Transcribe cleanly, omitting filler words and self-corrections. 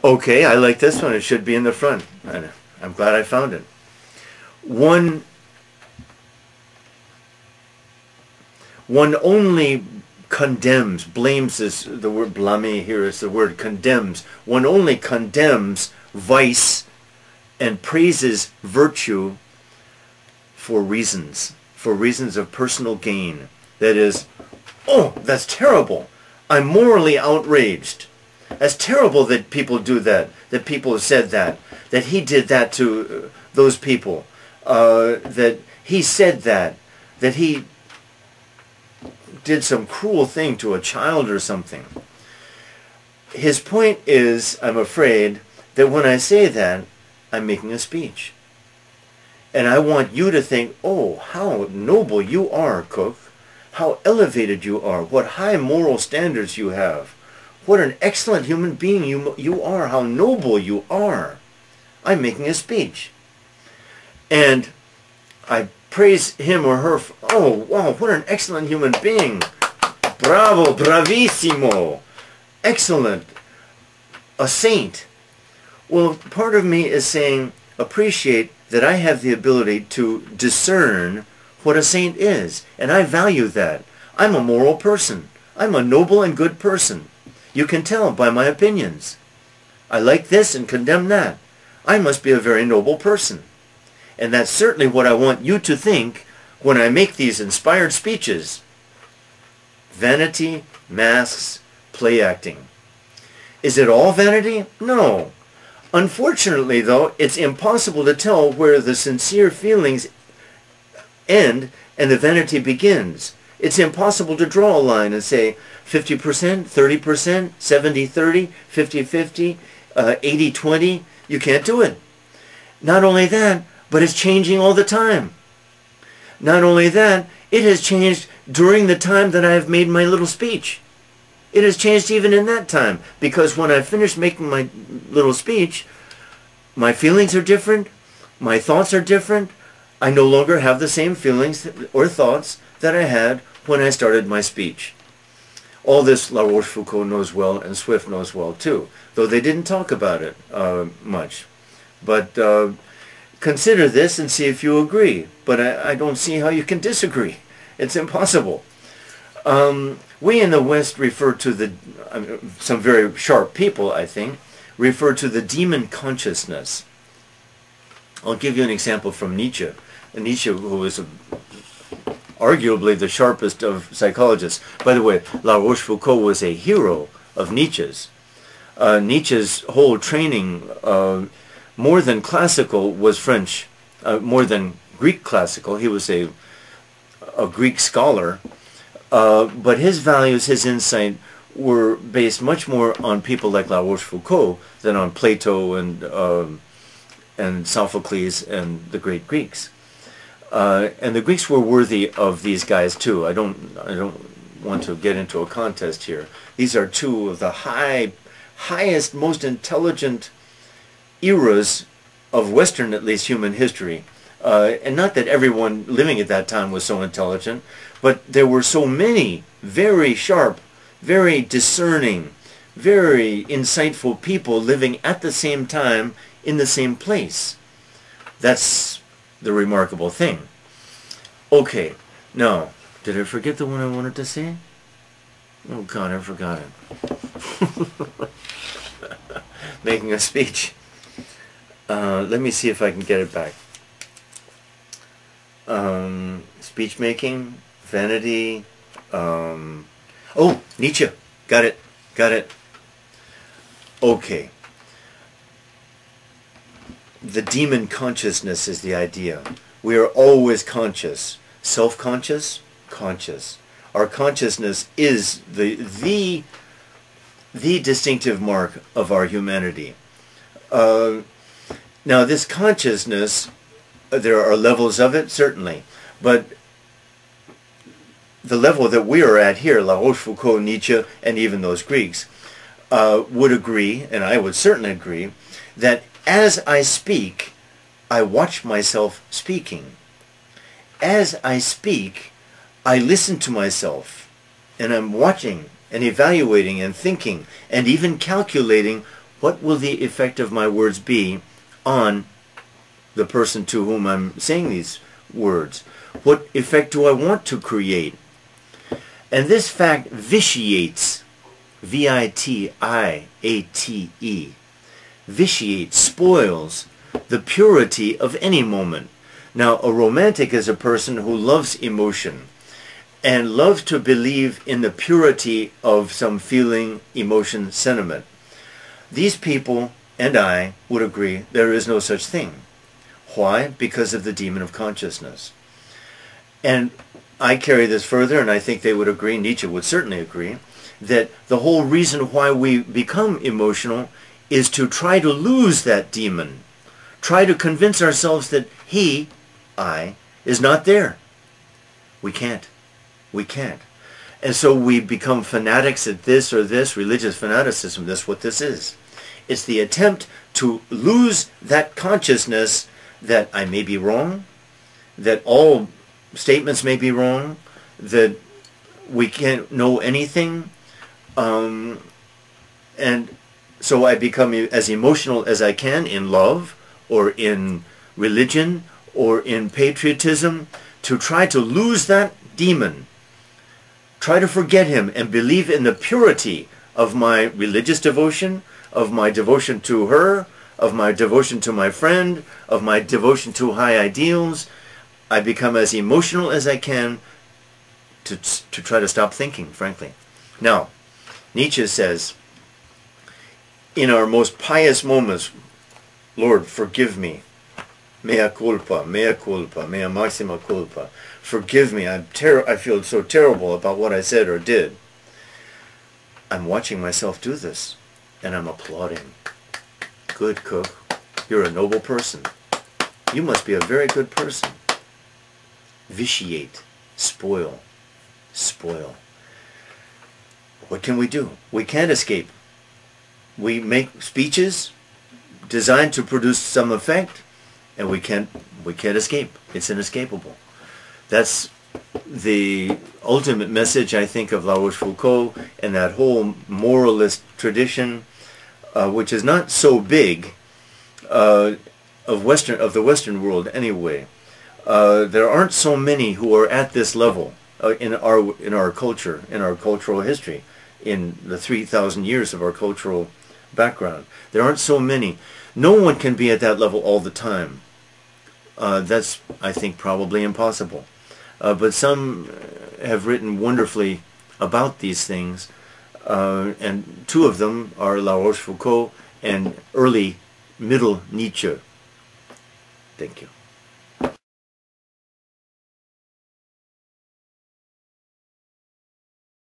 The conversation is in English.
Okay, I like this one. It should be in the front. I'm glad I found it. One only condemns, blames is the word blâmer here is the word condemns. One only condemns vice and praises virtue for reasons of personal gain. That is, oh, that's terrible. I'm morally outraged. That's terrible that people do that, that people have said that he did that to those people, that he said that he did some cruel thing to a child or something. His point is, I'm afraid, that when I say that, I'm making a speech. And I want you to think, oh, how noble you are, Cook. How elevated you are. What high moral standards you have. What an excellent human being you are. How noble you are. I'm making a speech. And I praise him or her. Oh, wow, what an excellent human being. Bravo, bravissimo. Excellent. A saint. Well, part of me is saying, appreciate that I have the ability to discern what a saint is. And I value that. I'm a moral person. I'm a noble and good person. You can tell by my opinions. I like this and condemn that. I must be a very noble person. And that's certainly what I want you to think when I make these inspired speeches. Vanity, masks, play acting. Is it all vanity? No. Unfortunately, though, it's impossible to tell where the sincere feelings end and the vanity begins. It's impossible to draw a line and say 50%, 30%, 70-30, 50-50, 80-20. You can't do it. Not only that, but it's changing all the time. Not only that, it has changed during the time that I have made my little speech. It has changed even in that time, because when I finish making my little speech, my feelings are different, my thoughts are different. I no longer have the same feelings or thoughts that I had when I started my speech. All this La Rochefoucauld knows well, and Swift knows well too, though they didn't talk about it much. But consider this and see if you agree. But I don't see how you can disagree. It's impossible. We in the West refer to some very sharp people, I think, refer to the demon consciousness. I'll give you an example from Nietzsche. Nietzsche, who was arguably the sharpest of psychologists. By the way, La Rochefoucauld was a hero of Nietzsche's. Nietzsche's whole training, more than classical, was French. More than Greek classical. He was a Greek scholar. But his values, his insight, were based much more on people like La Rochefoucauld than on Plato and Sophocles and the great Greeks. And the Greeks were worthy of these guys too. I don't want to get into a contest here. These are two of the highest, most intelligent eras of Western, at least, human history. And not that everyone living at that time was so intelligent, but there were so many very sharp, very discerning, very insightful people living at the same time in the same place. That's the remarkable thing. Okay, now, did I forget the one I wanted to say? Oh God, I forgot it. Making a speech. Let me see if I can get it back. Speech making, vanity. Oh, Nietzsche. Got it. Got it. Okay. The demon consciousness is the idea. We are always conscious. Self-conscious, conscious. Our consciousness is the distinctive mark of our humanity. Now, this consciousness, there are levels of it, certainly, but the level that we are at here, La Rochefoucauld, Nietzsche, and even those Greeks, would agree, and I would certainly agree, that as I speak, I watch myself speaking. As I speak, I listen to myself, and I'm watching and evaluating and thinking and even calculating What will the effect of my words be on the person to whom I'm saying these words? What effect do I want to create? And this fact vitiates, V-I-T-I-A-T-E, vitiates, spoils the purity of any moment. Now, a romantic is a person who loves emotion and loves to believe in the purity of some feeling, emotion, sentiment. These people and I would agree there is no such thing. Why? Because of the demon of consciousness. And I carry this further, and I think they would agree, Nietzsche would certainly agree, that the whole reason why we become emotional is to try to lose that demon. Try to convince ourselves that he, I, is not there. We can't. We can't. And so we become fanatics at this or this, religious fanaticism. That's what this is. It's the attempt to lose that consciousness that I may be wrong, that all statements may be wrong, that we can't know anything, and so I become as emotional as I can in love or in religion or in patriotism to try to lose that demon, try to forget him and believe in the purity of my religious devotion, of my devotion to her, of my devotion to my friend, of my devotion to high ideals. I become as emotional as I can to try to stop thinking, frankly. Now, Nietzsche says, in our most pious moments, Lord, forgive me. Mea culpa, mea maxima culpa. Forgive me. I feel so terrible about what I said or did. I'm watching myself do this, and I'm applauding. Good, Cook. You're a noble person. You must be a very good person. Vitiate, spoil, spoil. What can we do? We can't escape. We make speeches designed to produce some effect, and we can't escape. It's inescapable. That's the ultimate message, I think, of La Rochefoucauld and that whole moralist tradition, which is not so big, of the Western world anyway. There aren't so many who are at this level in our culture, in our cultural history, in the 3,000 years of our cultural background. There aren't so many. No one can be at that level all the time. That's, I think, probably impossible. But some have written wonderfully about these things, and two of them are La Rochefoucauld and early middle Nietzsche. Thank you.